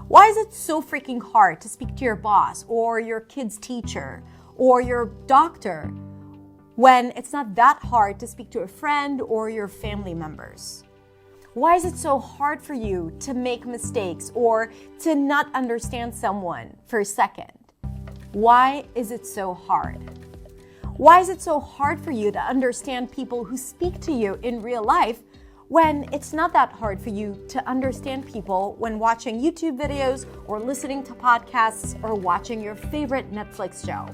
Why is it so freaking hard to speak to your boss or your kid's teacher or your doctor when it's not that hard to speak to a friend or your family members? Why is it so hard for you to make mistakes or to not understand someone for a second? Why is it so hard? Why is it so hard for you to understand people who speak to you in real life when it's not that hard for you to understand people when watching YouTube videos or listening to podcasts or watching your favorite Netflix show?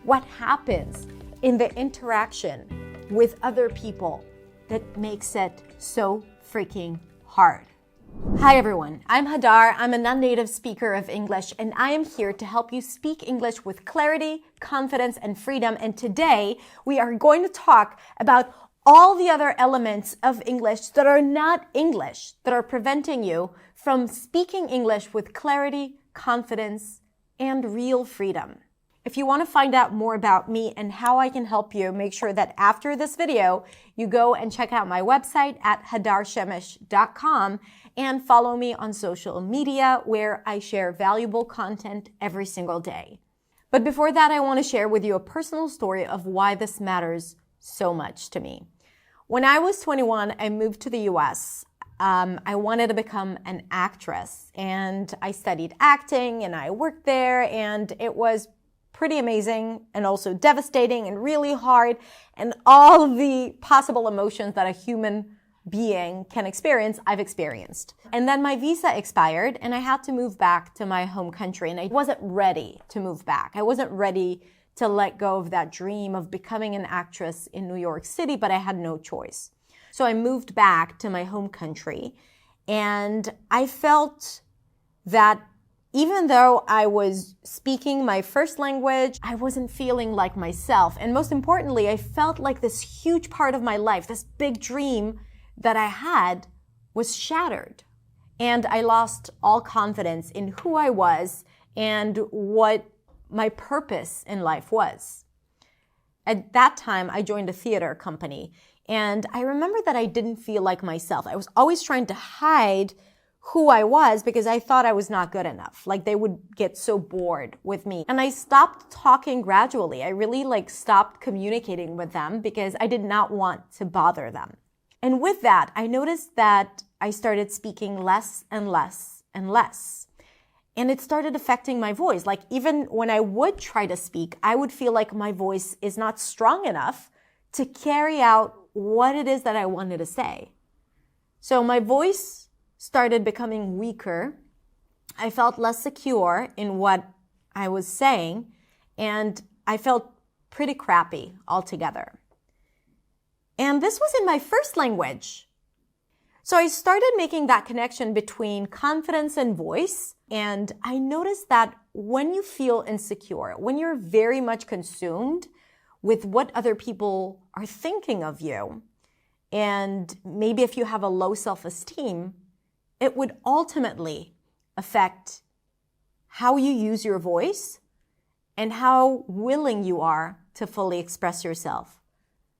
What happens in the interaction with other people that makes it so freaking hard? Hi everyone, I'm Hadar. I'm a non-native speaker of English, and I am here to help you speak English with clarity, confidence, and freedom. And today we are going to talk about all the other elements of English that are not English, that are preventing you from speaking English with clarity, confidence, and real freedom. If you want to find out more about me and how I can help you, make sure that after this video, you go and check out my website at hadarshemesh.com and follow me on social media where I share valuable content every single day. But before that, I want to share with you a personal story of why this matters so much to me. When I was 21, I moved to the US. I wanted to become an actress, and I studied acting and I worked there, and it was pretty amazing and also devastating and really hard, and all the possible emotions that a human being can experience, I've experienced. And then my visa expired and I had to move back to my home country, and I wasn't ready to move back. I wasn't ready to let go of that dream of becoming an actress in New York City, but I had no choice. So I moved back to my home country, and I felt that even though I was speaking my first language, I wasn't feeling like myself. And most importantly, I felt like this huge part of my life, this big dream that I had, was shattered. And I lost all confidence in who I was and what my purpose in life was. At that time, I joined a theater company, and I remember that I didn't feel like myself. I was always trying to hide who I was because I thought I was not good enough. Like, they would get so bored with me. And I stopped talking gradually. I really stopped communicating with them because I did not want to bother them. And with that, I noticed that I started speaking less and less and less. And it started affecting my voice. Like, even when I would try to speak, I would feel like my voice is not strong enough to carry out what it is that I wanted to say. So my voice started becoming weaker. I felt less secure in what I was saying, and I felt pretty crappy altogether. And this was in my first language. So I started making that connection between confidence and voice, and I noticed that when you feel insecure, when you're very much consumed with what other people are thinking of you, and maybe if you have a low self-esteem, it would ultimately affect how you use your voice and how willing you are to fully express yourself,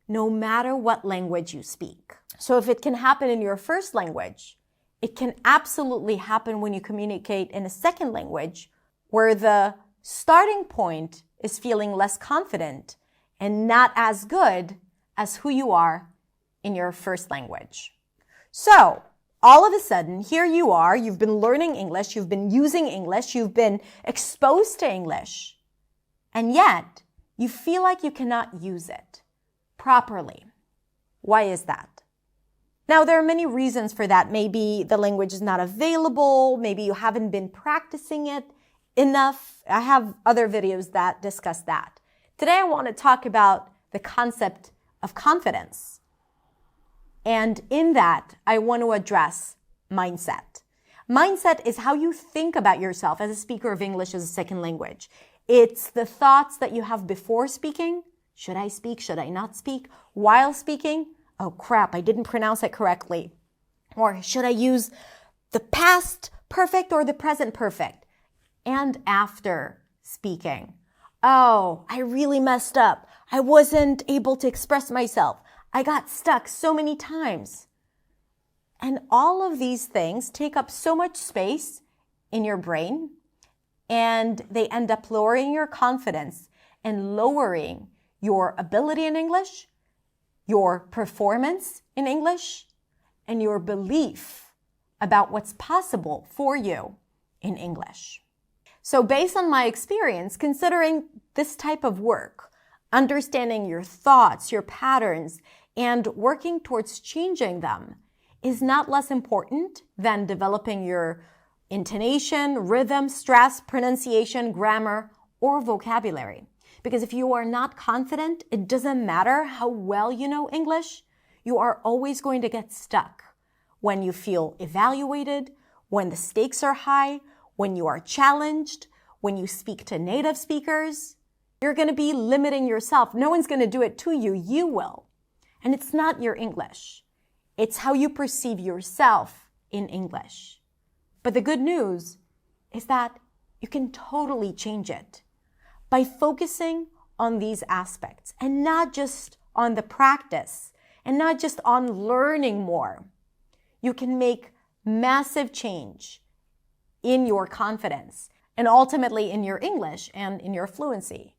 no matter what language you speak. So if it can happen in your first language, it can absolutely happen when you communicate in a second language, where the starting point is feeling less confident and not as good as who you are in your first language. So all of a sudden, here you are, you've been learning English, you've been using English, you've been exposed to English, and yet you feel like you cannot use it properly. Why is that? Now, there are many reasons for that. Maybe the language is not available. Maybe you haven't been practicing it enough. I have other videos that discuss that. Today, I want to talk about the concept of confidence. And in that, I want to address mindset. Mindset is how you think about yourself as a speaker of English as a second language. It's the thoughts that you have before speaking. Should I speak? Should I not speak? While speaking? Oh crap, I didn't pronounce it correctly. Or should I use the past perfect or the present perfect? And after speaking. Oh, I really messed up. I wasn't able to express myself. I got stuck so many times. And all of these things take up so much space in your brain, and they end up lowering your confidence and lowering your ability in English, your performance in English, and your belief about what's possible for you in English. So based on my experience, considering this type of work, understanding your thoughts, your patterns, and working towards changing them is not less important than developing your intonation, rhythm, stress, pronunciation, grammar, or vocabulary. Because if you are not confident, it doesn't matter how well you know English, you are always going to get stuck when you feel evaluated, when the stakes are high, when you are challenged, when you speak to native speakers. You're going to be limiting yourself. No one's going to do it to you. You will. And it's not your English. It's how you perceive yourself in English. But the good news is that you can totally change it by focusing on these aspects and not just on the practice and not just on learning more. You can make massive change in your confidence and ultimately in your English and in your fluency.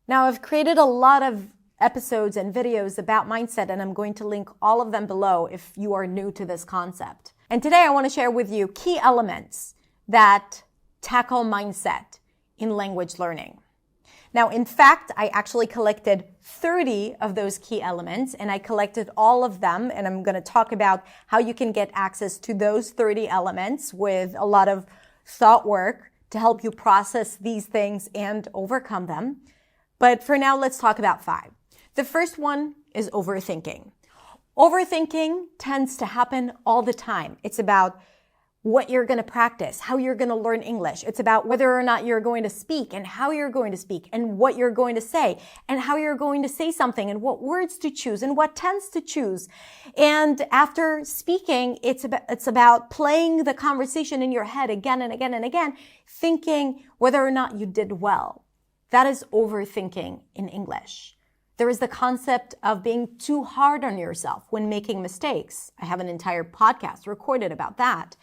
Now, I've created a lot of episodes and videos about mindset, and I'm going to link all of them below if you are new to this concept. And today I want to share with you key elements that tackle mindset in language learning. Now, in fact, I actually collected 30 of those key elements, and I collected all of them, and I'm going to talk about how you can get access to those 30 elements with a lot of thought work to help you process these things and overcome them. But for now, let's talk about 5. The first one is overthinking. Overthinking tends to happen all the time. It's about what you're going to practice, how you're going to learn English. It's about whether or not you're going to speak and how you're going to speak and what you're going to say and how you're going to say something and what words to choose and what tense to choose. And after speaking, it's about playing the conversation in your head again and again and again, thinking whether or not you did well. That is overthinking in English. There is the concept of being too hard on yourself when making mistakes. I have an entire podcast recorded about that.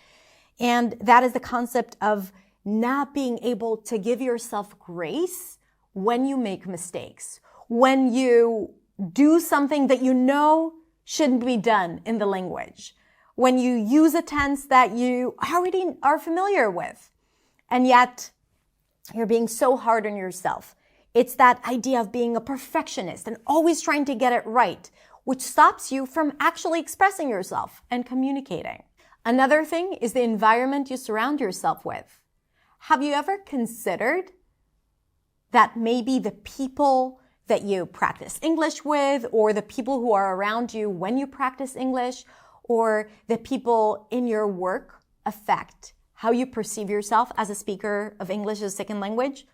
And that is the concept of not being able to give yourself grace when you make mistakes, when you do something that you know shouldn't be done in the language, when you use a tense that you already are familiar with, and yet you're being so hard on yourself. It's that idea of being a perfectionist and always trying to get it right, which stops you from actually expressing yourself and communicating. Another thing is the environment you surround yourself with. Have you ever considered that maybe the people that you practice English with, or the people who are around you when you practice English, or the people in your work affect how you perceive yourself as a speaker of English as a second language?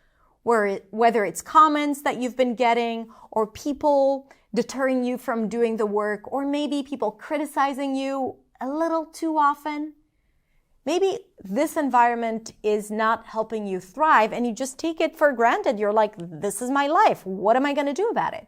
Whether it's comments that you've been getting, or people deterring you from doing the work, or maybe people criticizing you a little too often. Maybe this environment is not helping you thrive and you just take it for granted. You're like, this is my life. What am I going to do about it?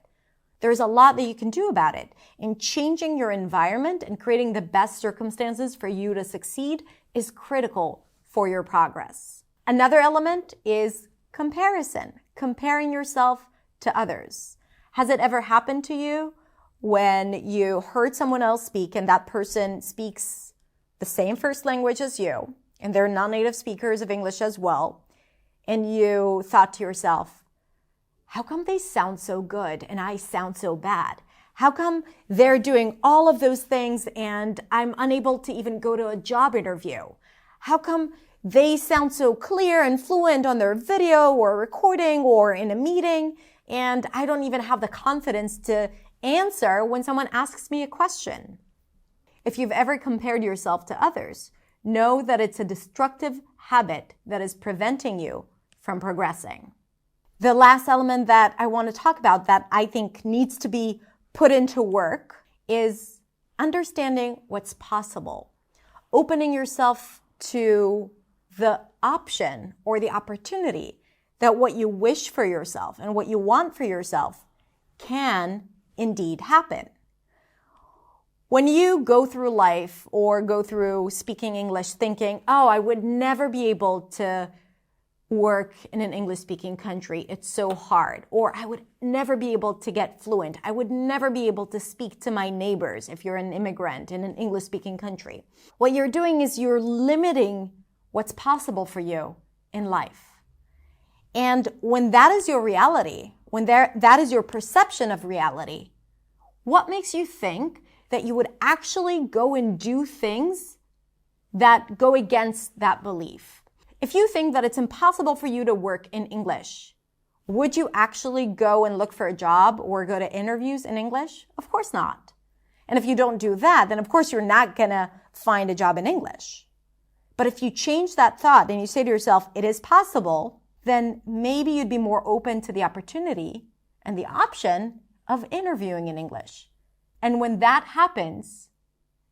There's a lot that you can do about it. And changing your environment and creating the best circumstances for you to succeed is critical for your progress. Another element is comparison, comparing yourself to others. Has it ever happened to you when you heard someone else speak and that person speaks the same first language as you, and they're non-native speakers of English as well, and you thought to yourself, how come they sound so good and I sound so bad? How come they're doing all of those things and I'm unable to even go to a job interview? How come they sound so clear and fluent on their video or recording or in a meeting, and I don't even have the confidence to answer when someone asks me a question? If you've ever compared yourself to others, know that it's a destructive habit that is preventing you from progressing. The last element that I want to talk about that I think needs to be put into work is understanding what's possible. Opening yourself to the option or the opportunity that what you wish for yourself and what you want for yourself can indeed happen. When you go through life or go through speaking English thinking, oh, I would never be able to work in an English-speaking country, it's so hard. Or I would never be able to get fluent. I would never be able to speak to my neighbors if you're an immigrant in an English-speaking country. What you're doing is you're limiting what's possible for you in life. And when that is your reality, when that is your perception of reality, what makes you think that you would actually go and do things that go against that belief? If you think that it's impossible for you to work in English, would you actually go and look for a job or go to interviews in English? Of course not. And if you don't do that, then of course you're not gonna find a job in English. But if you change that thought and you say to yourself, it is possible, then maybe you'd be more open to the opportunity and the option of interviewing in English. And when that happens,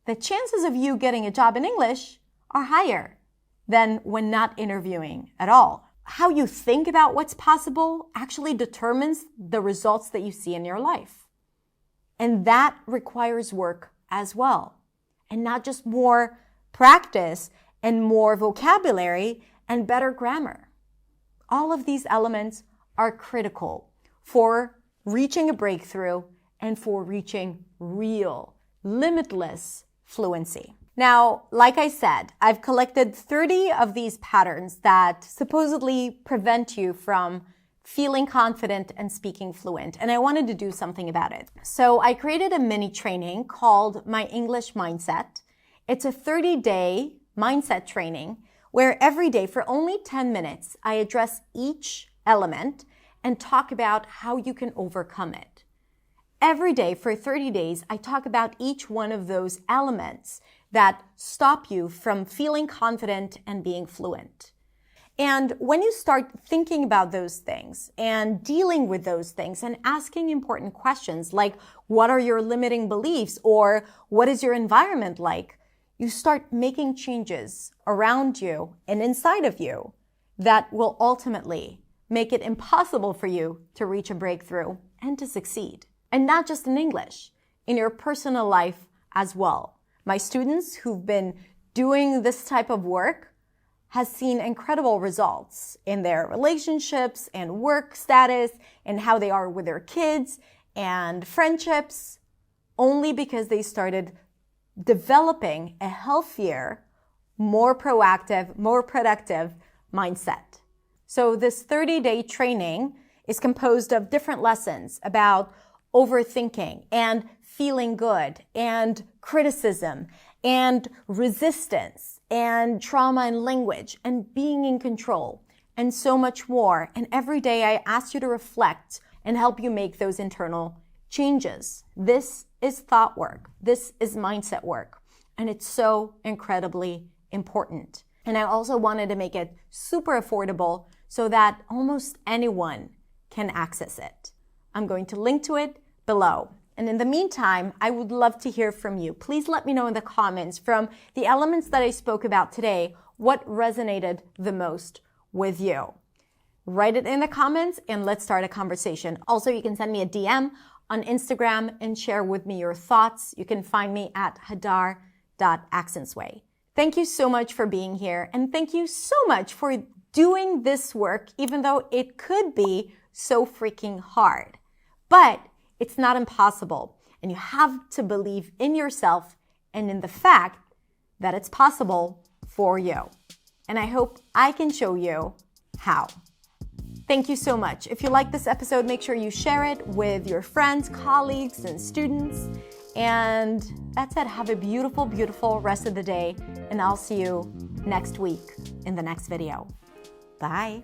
the chances of you getting a job in English are higher than when not interviewing at all. How you think about what's possible actually determines the results that you see in your life. And that requires work as well. And not just more practice and more vocabulary and better grammar. All of these elements are critical for reaching a breakthrough and for reaching real, limitless fluency. Now, like I said, I've collected 30 of these patterns that supposedly prevent you from feeling confident and speaking fluent, and I wanted to do something about it. So I created a mini training called My English Mindset. It's a 30-day mindset training where every day for only 10 minutes, I address each element and talk about how you can overcome it. Every day for 30 days, I talk about each one of those elements that stop you from feeling confident and being fluent. And when you start thinking about those things and dealing with those things and asking important questions like, what are your limiting beliefs or what is your environment like? You start making changes around you and inside of you that will ultimately make it impossible for you to reach a breakthrough and to succeed. And not just in English, in your personal life as well. My students who've been doing this type of work has seen incredible results in their relationships and work status and how they are with their kids and friendships, only because they started developing a healthier, more proactive, more productive mindset. So this 30-day training is composed of different lessons about overthinking and feeling good and criticism and resistance and trauma and language and being in control and so much more. And every day I ask you to reflect and help you make those internal changes. This is thought work. This is mindset work. And it's so incredibly important. And I also wanted to make it super affordable so that almost anyone can access it. I'm going to link to it below. And in the meantime, I would love to hear from you. Please let me know in the comments from the elements that I spoke about today, what resonated the most with you. Write it in the comments and let's start a conversation. Also, you can send me a DM on Instagram and share with me your thoughts. You can find me at hadar.accentsway. Thank you so much for being here. And thank you so much for doing this work, even though it could be so freaking hard. But it's not impossible, and you have to believe in yourself and in the fact that it's possible for you. And I hope I can show you how. Thank you so much. If you like this episode, make sure you share it with your friends, colleagues, and students. And that's it. Have a beautiful, beautiful rest of the day, and I'll see you next week in the next video. Bye.